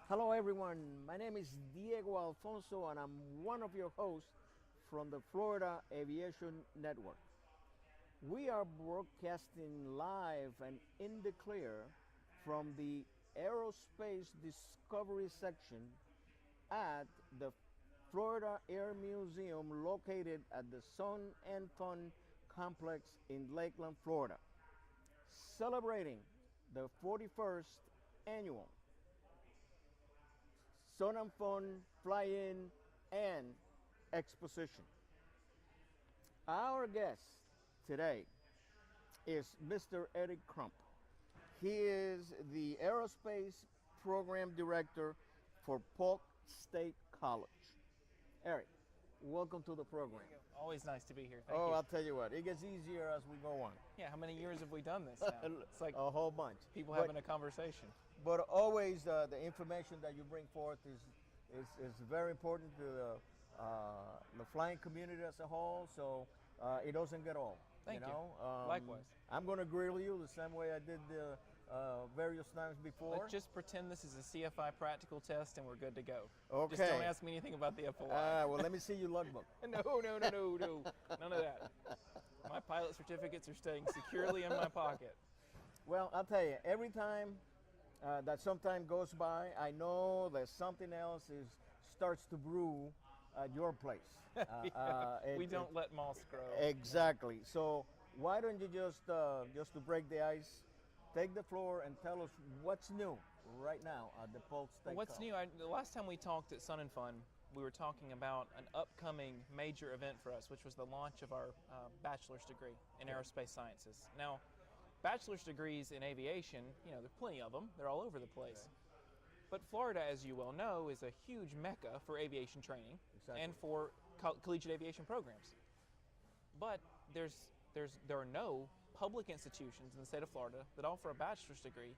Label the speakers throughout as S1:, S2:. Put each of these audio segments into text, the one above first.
S1: Hello, everyone. My name is Diego Alfonso, and I'm one of your hosts from the Florida Aviation Network. We are broadcasting live and in the clear from the Aerospace Discovery section at the Florida Air Museum located at the Sun and Fun Complex in Lakeland, Florida, celebrating the 41st annual Sun and Fun Fly-In and Exposition. Our guest today is Mr. Eric Crump. He is the Aerospace Program Director for Polk State College. Eric, welcome to the program.
S2: Always nice to be here. Thank
S1: Oh,
S2: you.
S1: I'll tell you what, it gets easier as we go on.
S2: Yeah, how many years have we done this now? It's like
S1: A whole bunch.
S2: people
S1: But-
S2: having a conversation.
S1: But always the information that you bring forth is very important to the flying community as a whole. So it doesn't get old.
S2: Thank you.
S1: know?
S2: Likewise.
S1: I'm going to grill you the same way I did the various times before.
S2: Let's just pretend this is a CFI practical test and we're good to go.
S1: Okay.
S2: Just don't ask me anything about the FOI.
S1: Well, let me see your logbook.
S2: No. None of that. My pilot certificates are staying securely in my pocket.
S1: Well, I'll tell you, every time that some time goes by, I know that something else starts to brew at your place.
S2: We don't let moss grow.
S1: Exactly. So why don't you just to break the ice, take the floor and tell us what's new right now at the Polk State
S2: What's
S1: College.
S2: new? The last time we talked at Sun and Fun, we were talking about an upcoming major event for us, which was the launch of our bachelor's degree in aerospace sciences. Now, bachelor's degrees in aviation, there are plenty of them. They're all over the place.
S1: Okay.
S2: But Florida, as you well know, is a huge mecca for aviation training
S1: Exactly.
S2: and for collegiate aviation programs. But there are no public institutions in the state of Florida that offer a bachelor's degree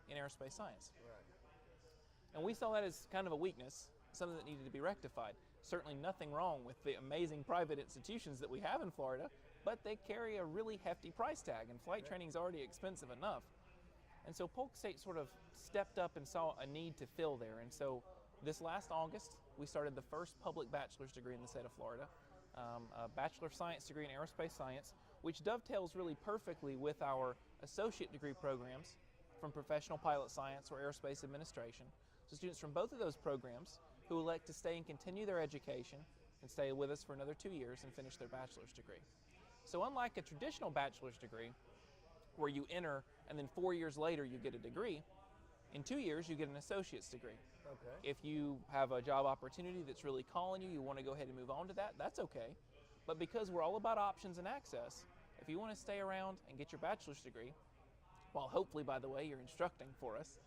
S2: in aerospace science.
S1: Right.
S2: And we saw that as kind of a weakness, something that needed to be rectified. Certainly nothing wrong with the amazing private institutions that we have in Florida, but they carry a really hefty price tag, and flight training is already expensive enough. And so Polk State sort of stepped up and saw a need to fill there. And so this last August, we started the first public bachelor's degree in the state of Florida, a Bachelor of Science degree in aerospace science, which dovetails really perfectly with our associate degree programs from professional pilot science or aerospace administration. So students from both of those programs who elect to stay and continue their education and stay with us for another 2 years and finish their bachelor's degree. So unlike a traditional bachelor's degree, where you enter and then 4 years later you get a degree, in 2 years you get an associate's degree.
S1: Okay.
S2: If you have a job opportunity that's really calling you, you want to go ahead and move on to that, that's okay. But because we're all about options and access, if you want to stay around and get your bachelor's degree, while hopefully, by the way, you're instructing for us,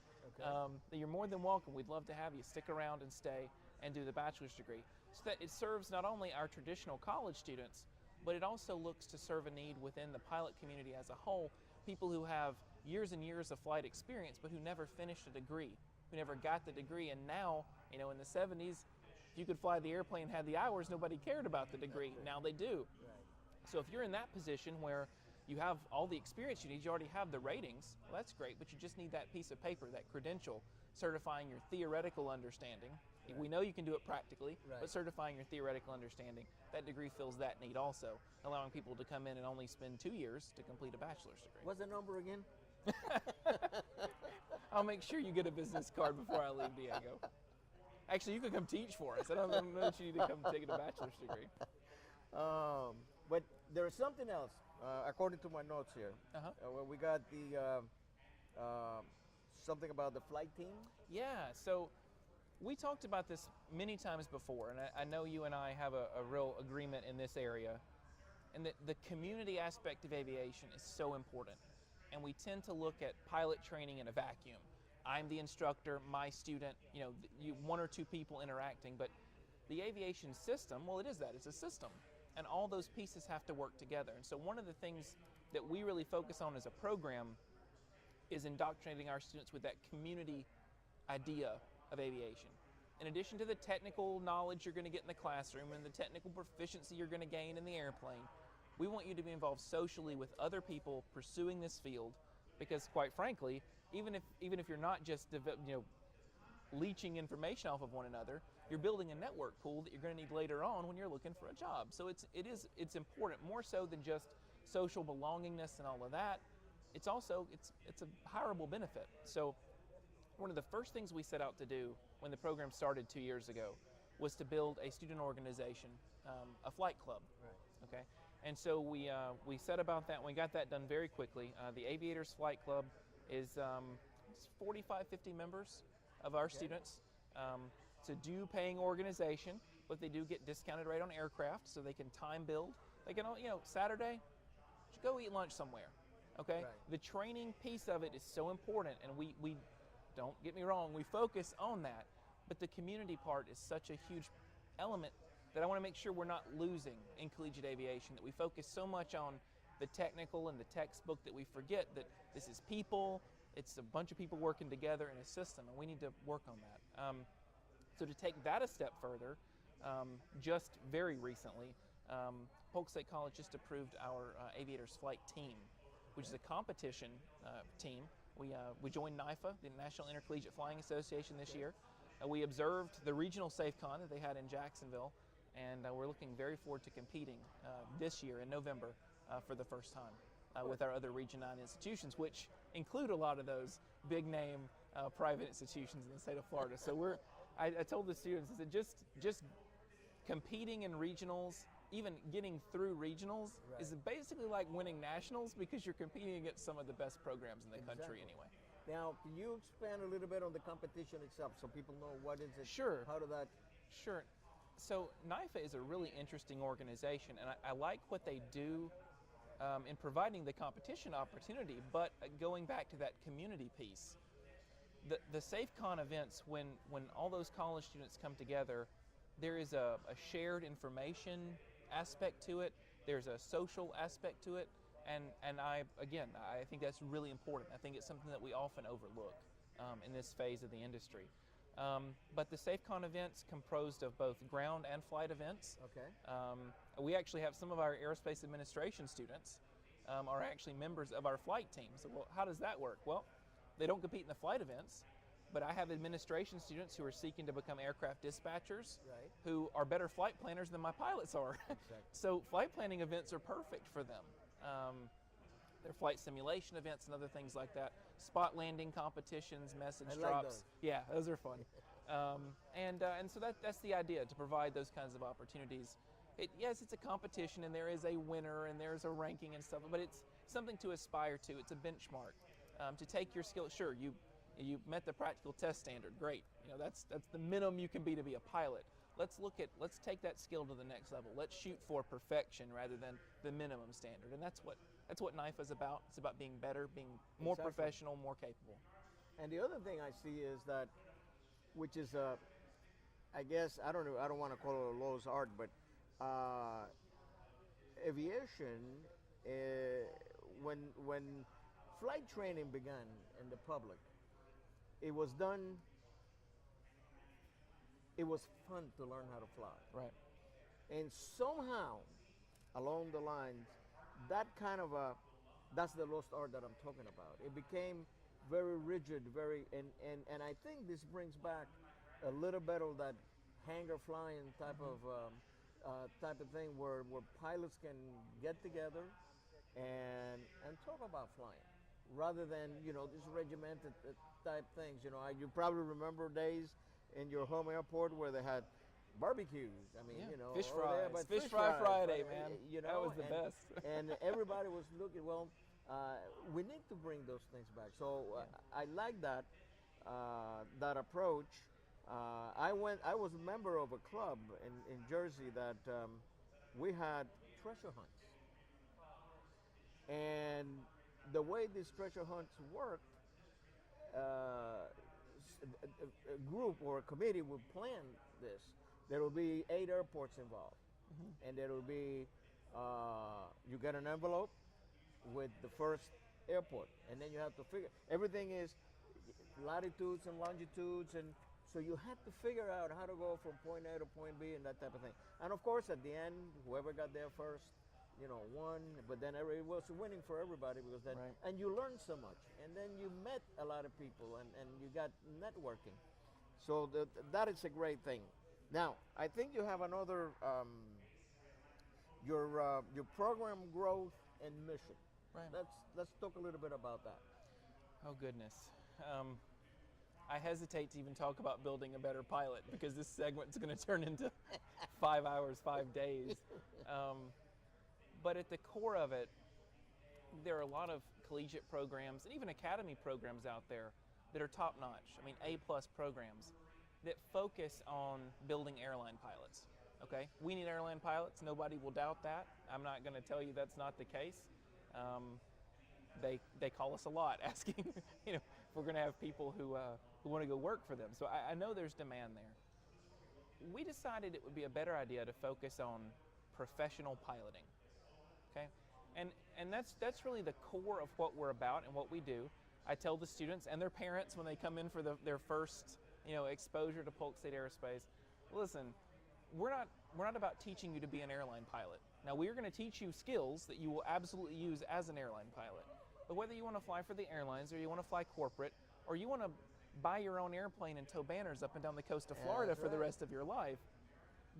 S2: then you're more than welcome. We'd love to have you stick around and stay and do the bachelor's degree. So that it serves not only our traditional college students, but it also looks to serve a need within the pilot community as a whole, people who have years and years of flight experience but who never finished a degree, who never got the degree. And now, in the 70s, if you could fly the airplane and had the hours, nobody cared about the degree. Now they do.
S1: Right.
S2: So if you're in that position where you have all the experience you need, you already have the ratings, well, that's great, but you just need that piece of paper, that credential, certifying your theoretical understanding.
S1: Right.
S2: We know you can do it practically,
S1: Right.
S2: but certifying your theoretical understanding, that degree fills that need also, allowing people to come in and only spend 2 years to complete a bachelor's degree.
S1: What's the number again?
S2: I'll make sure you get a business card before I leave, Diego. Actually, you can come teach for us. I don't know that you need to come take a bachelor's degree.
S1: But there is something else, according to my notes here. Where we got the something about the flight team.
S2: Yeah, so we talked about this many times before, and I know you and I have a real agreement in this area, and that the community aspect of aviation is so important. And we tend to look at pilot training in a vacuum. I'm the instructor, my student, one or two people interacting, but the aviation system, well, it is that, it's a system. And all those pieces have to work together. And so one of the things that we really focus on as a program is indoctrinating our students with that community idea of aviation. In addition to the technical knowledge you're going to get in the classroom and the technical proficiency you're going to gain in the airplane, we want you to be involved socially with other people pursuing this field, because quite frankly, even if you're not just leeching information off of one another. You're building a network pool that you're going to need later on when you're looking for a job. So it's important, more so than just social belongingness and all of that. It's also it's a hireable benefit. So one of the first things we set out to do when the program started 2 years ago was to build a student organization, a flight club.
S1: Right.
S2: Okay, and so we set about that. We got that done very quickly. The Aviators Flight Club is 45, 50 members of our students. It's a due-paying organization, but they do get discounted rate on aircraft, so they can time build. They can, Saturday, just go eat lunch somewhere. Okay,
S1: Right.
S2: The training piece of it is so important, and we don't get me wrong, we focus on that, but the community part is such a huge element that I want to make sure we're not losing in collegiate aviation, that we focus so much on the technical and the textbook that we forget that this is people, it's a bunch of people working together in a system, and we need to work on that. So to take that a step further, just very recently, Polk State College just approved our Aviators Flight Team, which is a competition team. We joined NIFA, the National Intercollegiate Flying Association, this year. We observed the regional SafeCon that they had in Jacksonville, and we're looking very forward to competing this year in November for the first time with our other Region 9 institutions, which include a lot of those big-name private institutions in the state of Florida. So I told the students, I said, just competing in regionals, even getting through regionals,
S1: Right.
S2: is basically like winning nationals, because you're competing against some of the best programs in the country
S1: Exactly.
S2: anyway.
S1: Now, can you expand a little bit on the competition itself so people know what is it?
S2: Sure.
S1: How did that?
S2: Sure. So NIFA is a really interesting organization, and I like what they do in providing the competition opportunity, but going back to that community piece, the SafeCon events, when all those college students come together, there is a shared information aspect to it, there's a social aspect to it, and I think that's really important. I think it's something that we often overlook in this phase of the industry. But the SafeCon events composed of both ground and flight events.
S1: Okay.
S2: We actually have some of our aerospace administration students are actually members of our flight team. So, well, how does that work? Well, they don't compete in the flight events, but I have administration students who are seeking to become aircraft dispatchers,
S1: Right.
S2: who are better flight planners than my pilots are.
S1: Exactly.
S2: So flight planning events are perfect for them. Their flight simulation events and other things like that. Spot landing competitions, message
S1: I like
S2: drops.
S1: those.
S2: Yeah, those are fun. And so that's the idea, to provide those kinds of opportunities. Yes, it's a competition, and there is a winner, and there's a ranking and stuff, but it's something to aspire to. It's a benchmark. To take your skill, sure, you met the practical test standard, great. That's the minimum you can be to be a pilot. Let's take that skill to the next level. Let's shoot for perfection rather than the minimum standard, and that's what NIFA is about. It's about being better, being more
S1: Exactly.
S2: professional, more capable.
S1: And the other thing I see is that, which is I guess I don't know. I don't want to call it a lost art, but aviation, when flight training began in the public, it was fun to learn how to fly.
S2: Right.
S1: And somehow, along the lines, that's the lost art that I'm talking about. It became very rigid, and I think this brings back a little bit of that hangar flying type of thing where pilots can get together and talk about flying, rather than these regimented type things. You probably remember days in your home airport where they had barbecues. I mean,
S2: Yeah. Fish
S1: over there,
S2: fries.
S1: but
S2: Fish fry Friday,
S1: but,
S2: man.
S1: You know,
S2: That was the
S1: and,
S2: best.
S1: and everybody was looking. Well, we need to bring those things back. So I like that approach. I was a member of a club in Jersey that we had treasure hunts, and the way these treasure hunts worked, a group or a committee would plan this. There will be 8 airports involved, and there will be you get an envelope with the first airport, and then you have to figure everything is latitudes and longitudes, and so you have to figure out how to go from point A to point B and that type of thing. And of course, at the end, whoever got there first, won. But then it was winning for everybody, because then
S2: Right.
S1: and you learned so much, and then you met a lot of people, and you got networking. So that is a great thing. Now, I think you have another your program growth and mission.
S2: Right.
S1: Let's talk a little bit about that.
S2: Oh goodness. I hesitate to even talk about building a better pilot because this segment's going to turn into 5 hours, 5 days. But at the core of it, there are a lot of collegiate programs and even academy programs out there that are top notch. I mean, A+ programs that focus on building airline pilots. Okay, we need airline pilots. Nobody will doubt that. I'm not going to tell you that's not the case. They call us a lot asking, if we're going to have people who want to go work for them. So I know there's demand there. We decided it would be a better idea to focus on professional piloting. Okay, and that's really the core of what we're about and what we do. I tell the students and their parents when they come in for their first exposure to Polk State Aerospace, listen, we're not about teaching you to be an airline pilot. Now, we are going to teach you skills that you will absolutely use as an airline pilot. But whether you want to fly for the airlines or you want to fly corporate or you want to buy your own airplane and tow banners up and down the coast of Florida for the rest of your life,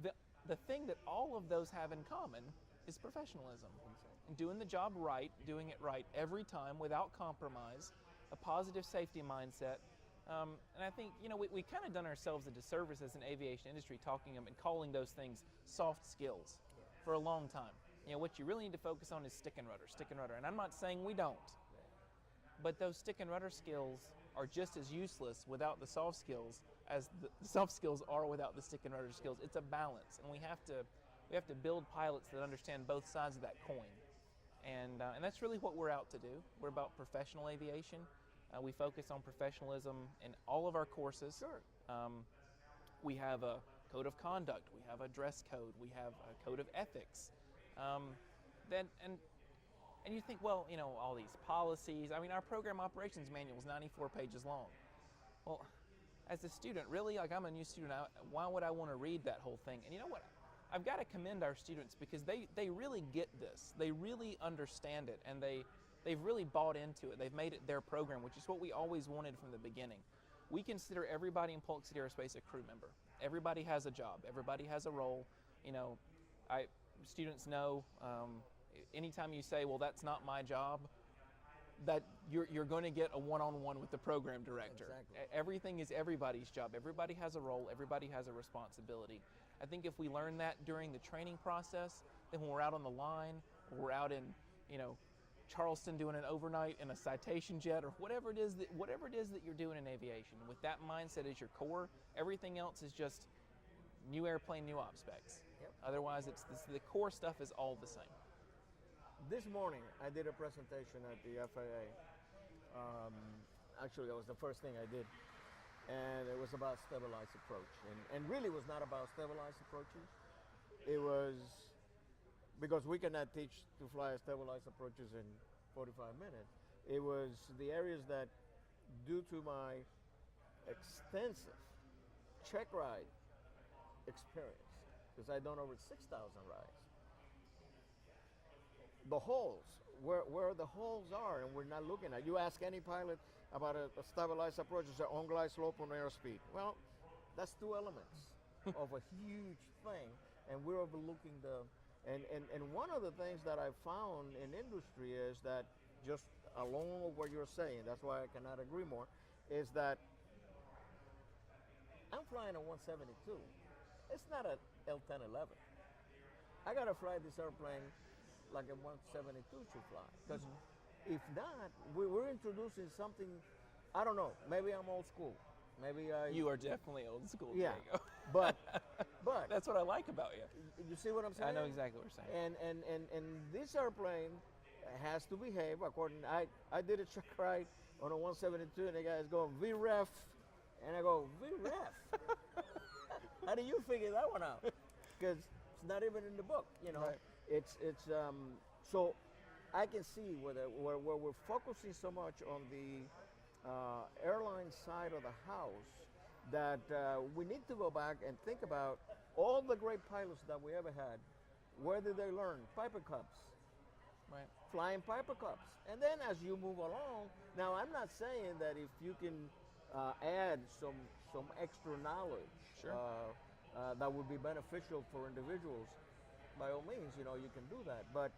S2: the thing that all of those have in common is professionalism. And doing the job right, doing it right every time without compromise, a positive safety mindset. And I think, we kind of done ourselves a disservice as an aviation industry talking and calling those things soft skills for a long time. What you really need to focus on is stick and rudder. And I'm not saying we don't, but those stick and rudder skills are just as useless without the soft skills as the soft skills are without the stick and rudder skills. It's a balance, and we have to build pilots that understand both sides of that coin. And that's really what we're out to do. We're about professional aviation. We focus on professionalism in all of our courses.
S1: Sure.
S2: We have a code of conduct. We have a dress code. We have a code of ethics. And you think, well, all these policies. I mean, our program operations manual is 94 pages long. Well, as a student, really, I'm a new student. Why would I want to read that whole thing? And you know what? I've got to commend our students because they really get this. They really understand it, and they've really bought into it. They've made it their program, which is what we always wanted from the beginning. We consider everybody in Polk State Aerospace a crew member. Everybody has a job. Everybody has a role. Students know anytime you say, well, that's not my job, that you're going to get a one-on-one with the program director.
S1: Exactly.
S2: Everything is everybody's job. Everybody has a role. Everybody has a responsibility. I think if we learn that during the training process, then when we're out on the line, or we're out in, Charleston doing an overnight in a Citation jet or whatever it is that you're doing in aviation, with that mindset as your core, everything else is just new airplane, new op specs.
S1: Yep.
S2: Otherwise, the core stuff is all the same.
S1: This morning, I did a presentation at the FAA. Actually, that was the first thing I did. And it was about stabilized approach. And really was not about stabilized approaches. It was because we cannot teach to fly stabilized approaches in 45 minutes. It was the areas that, due to my extensive check ride experience, because I've done over 6,000 rides, the holes, where the holes are, and we're not looking at. You ask any pilot about a stabilized approach, it's an on-glide slope on airspeed. Well, that's two elements of a huge thing, and we're overlooking and one of the things that I found in industry is that, just along with what you're saying, that's why I cannot agree more, is that I'm flying a 172. It's not a L-1011. I gotta fly this airplane like a 172 should fly. Because if not, we're introducing something, I don't know, maybe I'm old school. Maybe
S2: You are definitely old school,
S1: yeah,
S2: Diego.
S1: but
S2: That's what I like about you.
S1: You see what I'm saying?
S2: I know exactly what you're saying.
S1: And this airplane has to behave according. I did a check ride on a 172, and the guy's going VREF, and I go VREF. How do you figure that one out? Because it's not even in the book,
S2: Right.
S1: It's so I can see where we're focusing so much on the airline side of the house that we need to go back and think about all the great pilots that we ever had. Where did they learn? Piper Cubs.
S2: Right.
S1: Flying Piper Cubs. And then as you move along, now I'm not saying that if you can add some extra knowledge
S2: Sure.
S1: that would be beneficial for individuals, by all means, you can do that. But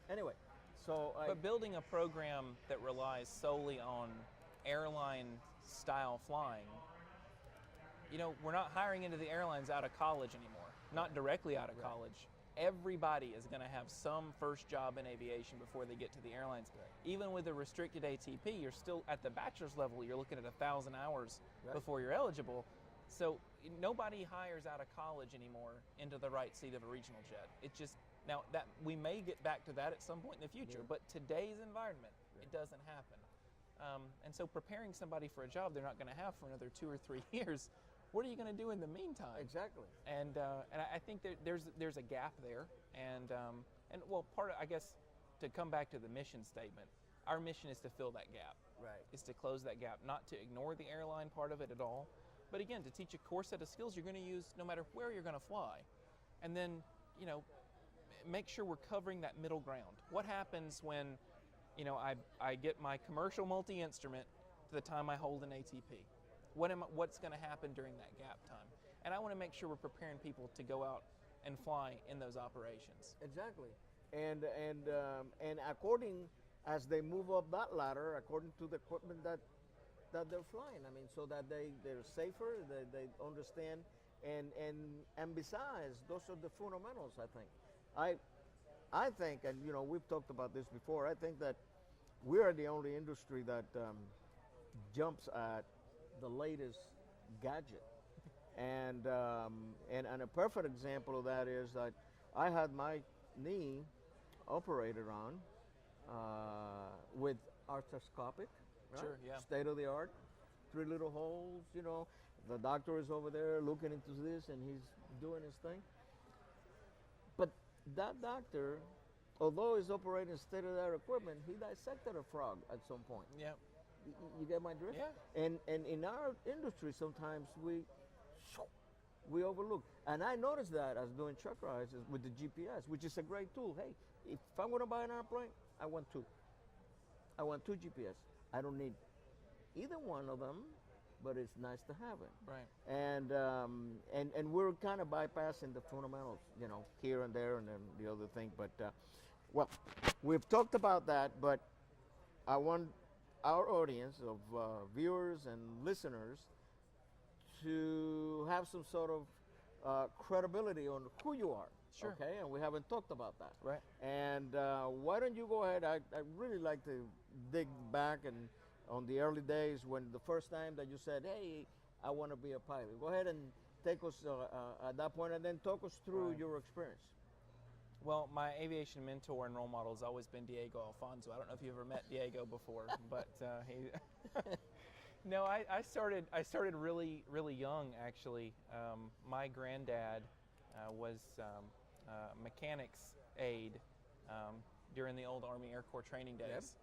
S1: anyway, so
S2: But building a program that relies solely on airline style flying, we're not hiring into the airlines out of college anymore, not directly out of college. Everybody is going to have some first job in aviation before they get to the airlines. Even with a restricted ATP, you're still at the bachelor's level, you're looking at 1,000 hours before you're eligible. So nobody hires out of college anymore into the right seat of a regional jet. It just, now that we may get back to that at some point in the future, but today's environment, it doesn't happen. And so preparing somebody for a job they're not going to have for another 2 or 3 years, what are you going to do in the meantime?
S1: Exactly.
S2: And I think that there's a gap there, and well, part of, I guess, to come back to the mission statement, our mission is to fill that gap.
S1: Right.
S2: Is to close that gap, not to ignore the airline part of it at all, but again, to teach a core set of skills you're going to use no matter where you're going to fly, and then make sure we're covering that middle ground. What happens when I get my commercial multi-instrument to the time I hold an ATP? What's going to happen during that gap time? And I want to make sure we're preparing people to go out and fly in those operations.
S1: Exactly. And according as they move up that ladder, according to the equipment that they're flying. I mean, so that they're safer, they understand, and besides, those are the fundamentals. I think, and we've talked about this before. I think that we are the only industry that jumps at the latest gadget, and a perfect example of that is that I had my knee operated on with arthroscopic, right?
S2: Sure, yeah.
S1: State of the art, 3 little holes. The doctor is over there looking into this, and he's doing his thing. But that doctor, although he's operating state of the art equipment, he dissected a frog at some point.
S2: Yeah.
S1: You get my drift?
S2: Yeah.
S1: And in our industry, sometimes we overlook. And I noticed that as doing truck rides with the GPS, which is a great tool. Hey, if I'm going to buy an airplane, I want 2. I want 2 GPS. I don't need either one of them, but it's nice to have it.
S2: Right.
S1: And we're kind of bypassing the fundamentals, here and there, and then the other thing. But well, we've talked about that, but I want our audience of viewers and listeners to have some sort of credibility on who you are.
S2: Sure.
S1: Okay, and we haven't talked about that.
S2: Right.
S1: And why don't you go ahead? I really like to dig back and on the early days when the first time that you said, "Hey, I want to be a pilot." Go ahead and take us at that point, and then talk us through your experience.
S2: Well, my aviation mentor and role model has always been Diego Alfonso. I don't know if you ever met Diego before, but he. No, I started really young actually. My granddad was mechanics aide during the old Army Air Corps training days.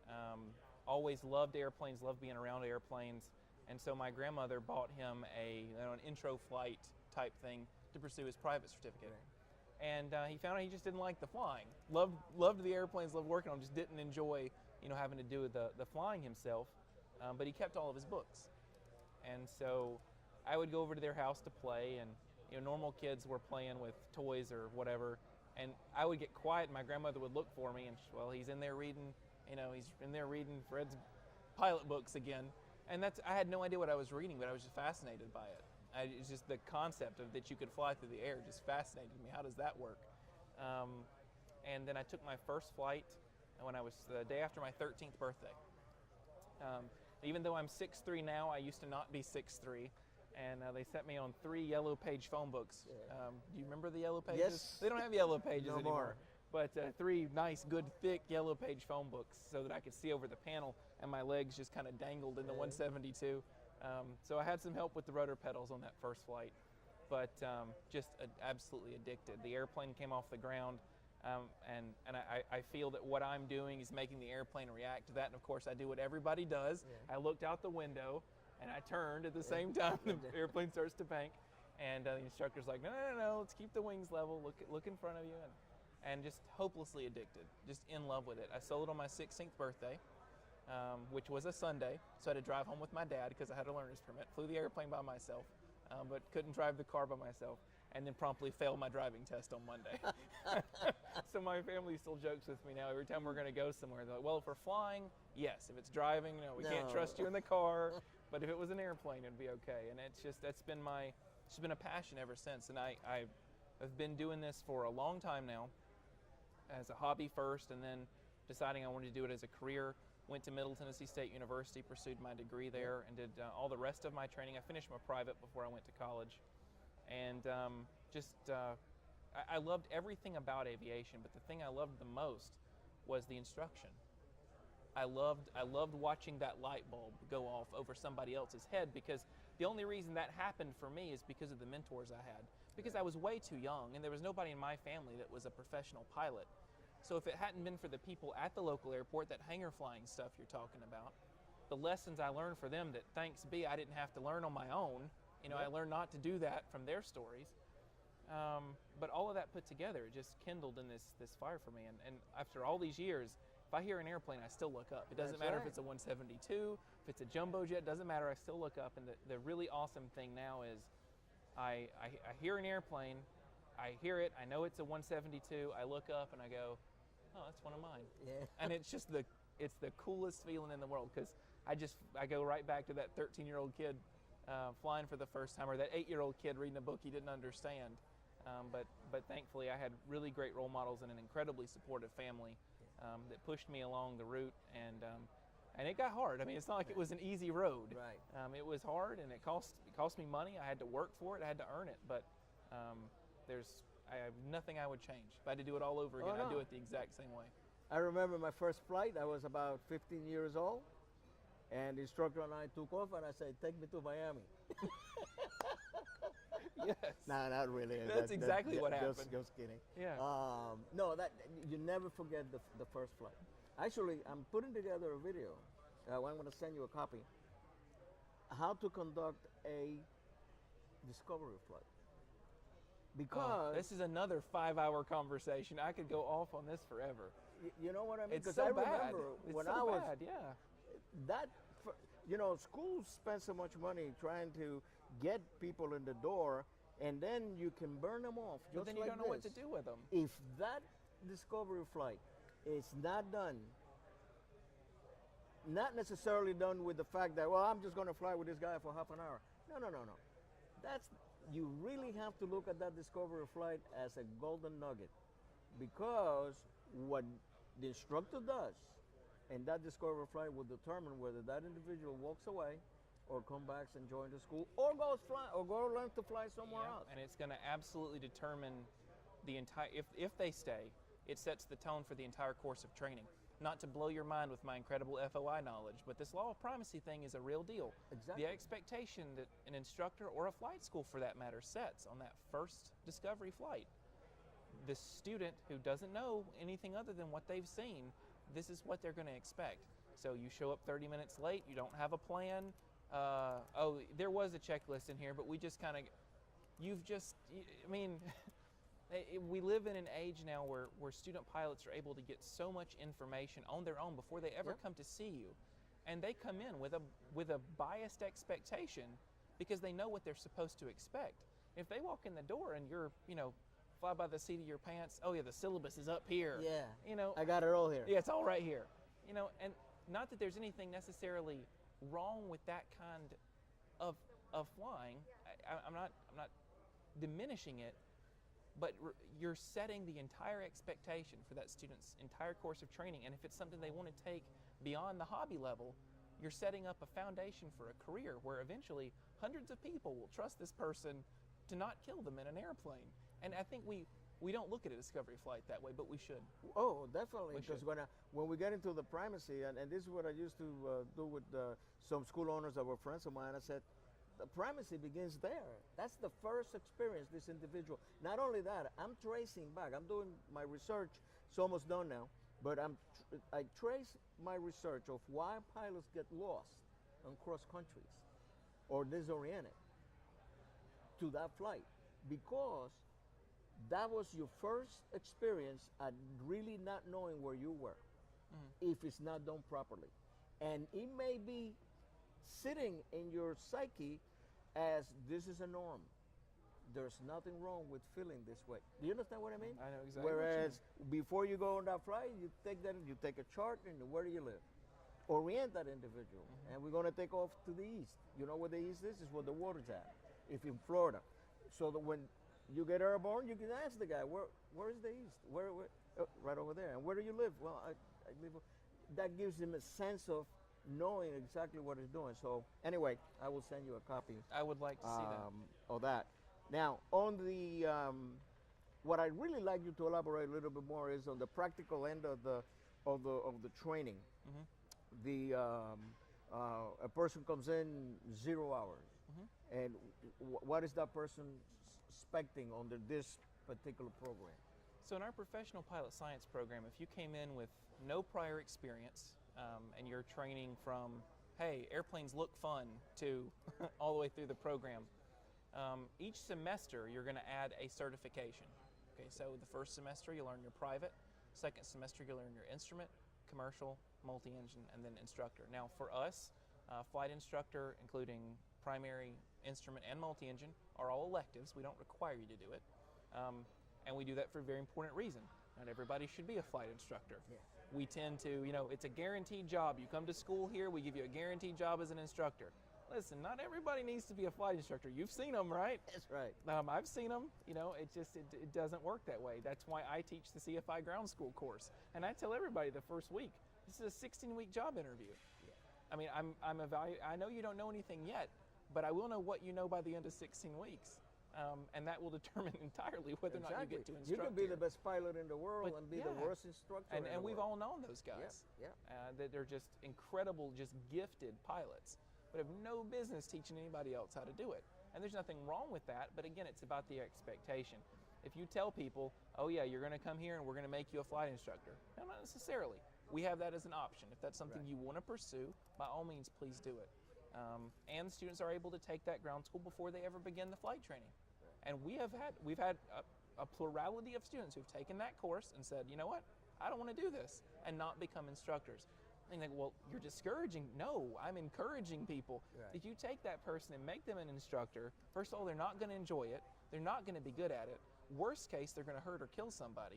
S1: Yep.
S2: Always loved airplanes, loved being around airplanes, and so my grandmother bought him an intro flight type thing to pursue his private certificate.
S1: Right.
S2: And he found out he just didn't like the flying. Loved the airplanes, loved working on them, just didn't enjoy having to do the flying himself. But he kept all of his books, and so I would go over to their house to play, and normal kids were playing with toys or whatever, and I would get quiet, and my grandmother would look for me, and he's in there reading, he's in there reading Fred's pilot books again, and I had no idea what I was reading, but I was just fascinated by it. It's just the concept of that you could fly through the air just fascinated me. How does that work? And then I took my first flight when I was the day after my 13th birthday. Even though I'm 6'3" now, I used to not be 6'3", and they set me on 3 yellow page phone books. Do you remember the yellow pages?
S1: Yes.
S2: They don't have yellow pages
S1: No
S2: anymore.
S1: more.
S2: But 3 nice, good, thick yellow page phone books so that I could see over the panel, and my legs just kind of dangled in the 172. So I had some help with the rudder pedals on that first flight, but just absolutely addicted. The airplane came off the ground. And I feel that what I'm doing is making the airplane react to that. And of course, I do what everybody does.
S1: Yeah.
S2: I looked out the window and I turned at the same time the airplane starts to bank. And the instructor's like, no, let's keep the wings level. Look in front of you. And just hopelessly addicted, just in love with it. I sold it on my 16th birthday. which was a Sunday, so I had to drive home with my dad because I had a learner's permit. Flew the airplane by myself, but couldn't drive the car by myself, and then promptly failed my driving test on Monday. So my family still jokes with me now every time we're going to go somewhere. They're like, well, if we're flying, yes. If it's driving, no, we can't trust you in the car. But if it was an airplane, it'd be okay. And it's been a passion ever since. And I've been doing this for a long time now, as a hobby first, and then deciding I wanted to do it as a career. Went to Middle Tennessee State University, pursued my degree there, and did all the rest of my training. I finished my private before I went to college. And I loved everything about aviation, but the thing I loved the most was the instruction. I loved watching that light bulb go off over somebody else's head, because the only reason that happened for me is because of the mentors I had. Because I was way too young, and there was nobody in my family that was a professional pilot. So if it hadn't been for the people at the local airport, that hangar flying stuff you're talking about, the lessons I learned for them that, thanks be, I didn't have to learn on my own. I learned not to do that from their stories. But all of that put together, it just kindled in this fire for me. And after all these years, if I hear an airplane, I still look up. It doesn't matter if it's a 172, if it's a jumbo jet, doesn't matter, I still look up. And the really awesome thing now is I hear an airplane, I hear it, I know it's a 172, I look up and I go, oh, that's one of mine.
S1: Yeah.
S2: And it's just the coolest feeling in the world, because I go right back to that 13-year-old kid flying for the first time, or that 8-year-old kid reading a book he didn't understand. But thankfully I had really great role models and an incredibly supportive family that pushed me along the route, and it got hard. I mean, it's not like it was an easy road.
S1: Right.
S2: It was hard, and it cost me money. I had to work for it. I had to earn it. But I have nothing I would change. If I had to do it all over again, I'd do it the exact same way.
S1: I remember my first flight. I was about 15 years old, and the instructor and I took off, and I said, "Take me to Miami."
S2: Yes.
S1: No, not really.
S2: That's exactly what happened.
S1: Just kidding.
S2: Yeah.
S1: No, that you never forget the first flight. Actually, I'm putting together a video. I'm going to send you a copy. How to conduct a discovery flight. Because
S2: this is another 5-hour conversation. I could go off on this forever.
S1: You know what I mean?
S2: It's so
S1: I
S2: bad.
S1: remember
S2: It's
S1: when
S2: so
S1: I was
S2: bad, yeah.
S1: that. Schools spend so much money trying to get people in the door, and then you can burn them off.
S2: But then you don't know what to do with them.
S1: If that discovery flight is not done, not necessarily done with the fact that, well, I'm just going to fly with this guy for half an hour. No. You really have to look at that discovery flight as a golden nugget, because what the instructor does and that discovery flight will determine whether that individual walks away or come back and join the school, or goes fly, or go learn to fly somewhere else.
S2: And it's going to absolutely determine the entire, if they stay, it sets the tone for the entire course of training. Not to blow your mind with my incredible FOI knowledge, but this law of primacy thing is a real deal.
S1: Exactly.
S2: The expectation that an instructor, or a flight school for that matter, sets on that first discovery flight, the student who doesn't know anything other than what they've seen, this is what they're going to expect. So you show up 30 minutes late, you don't have a plan. There was a checklist in here, but we just kind of, we live in an age now where student pilots are able to get so much information on their own before they ever come to see you. And they come in with a biased expectation because they know what they're supposed to expect. If they walk in the door and you're, fly by the seat of your pants, oh yeah, the syllabus is up here.
S1: Yeah. I got it all here.
S2: Yeah, it's all right here. And not that there's anything necessarily wrong with that kind of flying. I'm not diminishing it, but you're setting the entire expectation for that student's entire course of training. And if it's something they want to take beyond the hobby level, you're setting up a foundation for a career where eventually hundreds of people will trust this person to not kill them in an airplane. And I think we don't look at a discovery flight that way, but we should.
S1: Oh, definitely. Because when we get into the primacy, and this is what I used to do with some school owners that were friends of mine, I said, the primacy begins there. That's the first experience this individual. Not only that, I'm tracing back. I'm doing my research. It's almost done now. But I trace my research of why pilots get lost on cross countries or disoriented to that flight. Because that was your first experience at really not knowing where you were, if it's not done properly. And it may be sitting in your psyche as this is a norm. There's nothing wrong with feeling this way. Do you understand what I mean?
S2: I know exactly
S1: Whereas
S2: what you mean.
S1: before you go on that flight, you take a chart and where do you live? Orient that individual. And we're going to take off to the east. You know where the east is? It's where the water's at. If in Florida. So that when you get airborne, you can ask the guy, where is the east? Where right over there. And where do you live? Well, I live. That gives him a sense of knowing exactly what he's doing. So anyway, I will send you a copy.
S2: I would like to see that.
S1: Of that. Now, on the what I'd really like you to elaborate a little bit more is on the practical end of the training. The a person comes in 0 hours, and what is that person expecting under this particular program?
S2: So in our professional pilot science program, if you came in with no prior experience and you're training from, hey, airplanes look fun, to all the way through the program, each semester you're going to add a certification. Okay, so the first semester you learn your private, second semester you learn your instrument, commercial, multi-engine, and then instructor. Now for us, flight instructor, including primary, instrument, and multi-engine, are all electives. We don't require you to do it. And we do that for a very important reason. Not everybody should be a flight instructor.
S1: Yeah.
S2: We tend to, it's a guaranteed job. You come to school here, we give you a guaranteed job as an instructor. Listen, not everybody needs to be a flight instructor. You've seen them, right?
S1: That's right.
S2: I've seen them. It doesn't work that way. That's why I teach the CFI ground school course. And I tell everybody the first week, this is a 16-week job interview.
S1: Yeah.
S2: I mean, I know you don't know anything yet, but I will know what you know by the end of 16 weeks. And that will determine entirely whether or not you get to instruct.
S1: You can be
S2: here.
S1: the best pilot in the world
S2: But
S1: and be the worst instructor.
S2: And we've
S1: world.
S2: all known those guys.
S1: Yeah.
S2: That they're just incredible, just gifted pilots, but have no business teaching anybody else how to do it. And there's nothing wrong with that, but again, it's about the expectation. If you tell people, oh yeah, you're going to come here and we're going to make you a flight instructor. No, not necessarily. We have that as an option. If that's something you want to pursue, by all means, please do it. And students are able to take that ground school before they ever begin the flight training. And we've had a plurality of students who've taken that course and said, you know what, I don't want to do this, and not become instructors. And you think, well, you're discouraging. No, I'm encouraging people.
S1: Right.
S2: If you take that person and make them an instructor, first of all, they're not going to enjoy it. They're not going to be good at it. Worst case, they're going to hurt or kill somebody.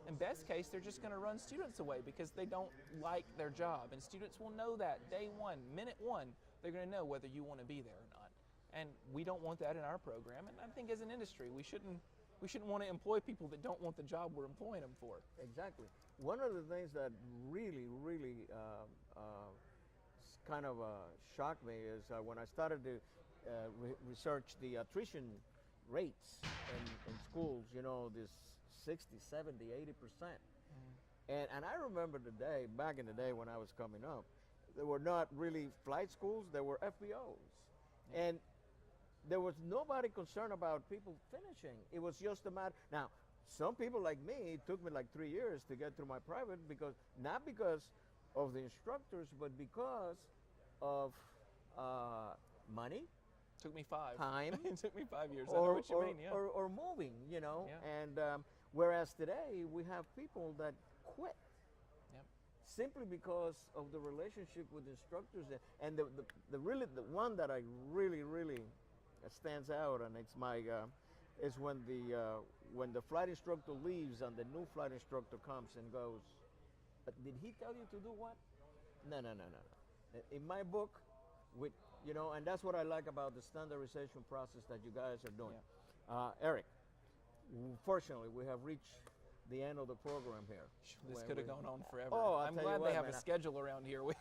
S2: In best case, they're just going to run students away because they don't like their job. And students will know that day one, minute one, they're going to know whether you want to be there or not. And we don't want that in our program. And I think as an industry, we shouldn't want to employ people that don't want the job we're employing them for.
S1: Exactly. One of the things that really kind of shocked me is when I started to research the attrition rates in schools, this 60, 70, 80%. And I remember the day, back in the day when I was coming up, there were not really flight schools, there were FBOs. And there was nobody concerned about people finishing. It was just a matter. Now, some people like me, it took me like 3 years to get through my private not because of the instructors, but because of money.
S2: Took me 5.
S1: Time.
S2: It took me 5 years. I know what you mean, yeah.
S1: Or moving,
S2: Yeah.
S1: And whereas today we have people that quit.
S2: Yep.
S1: Simply because of the relationship with instructors, and the one that I really stands out, and it's my is when the flight instructor leaves and the new flight instructor comes and goes, but did he tell you to do what? No. In my book, and that's what I like about the standardization process that you guys are doing.
S2: Yeah.
S1: Eric, fortunately, we have reached the end of the program here.
S2: This could have gone on forever.
S1: Oh,
S2: I'm glad they have a schedule around here. We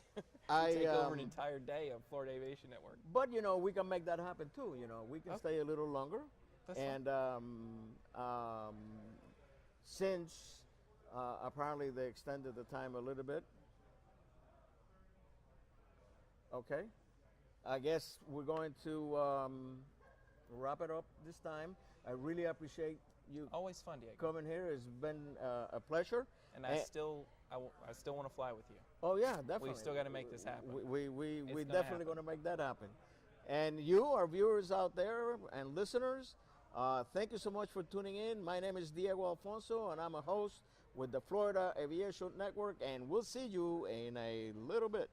S2: take over an entire day of Florida Aviation Network.
S1: But we can make that happen too. We can stay a little longer.
S2: That's
S1: and since apparently they extended the time a little bit. Okay, I guess we're going to wrap it up this time. I really appreciate you
S2: Always fun, Diego.
S1: coming here. It's been a pleasure.
S2: And I still want to fly with you.
S1: Oh yeah, definitely.
S2: We've still got to make this happen.
S1: We
S2: It's
S1: definitely
S2: gonna
S1: going to make that happen. And you, our viewers out there and listeners, thank you so much for tuning in. My name is Diego Alfonso, and I'm a host with the Florida Aviation Network, and we'll see you in a little bit.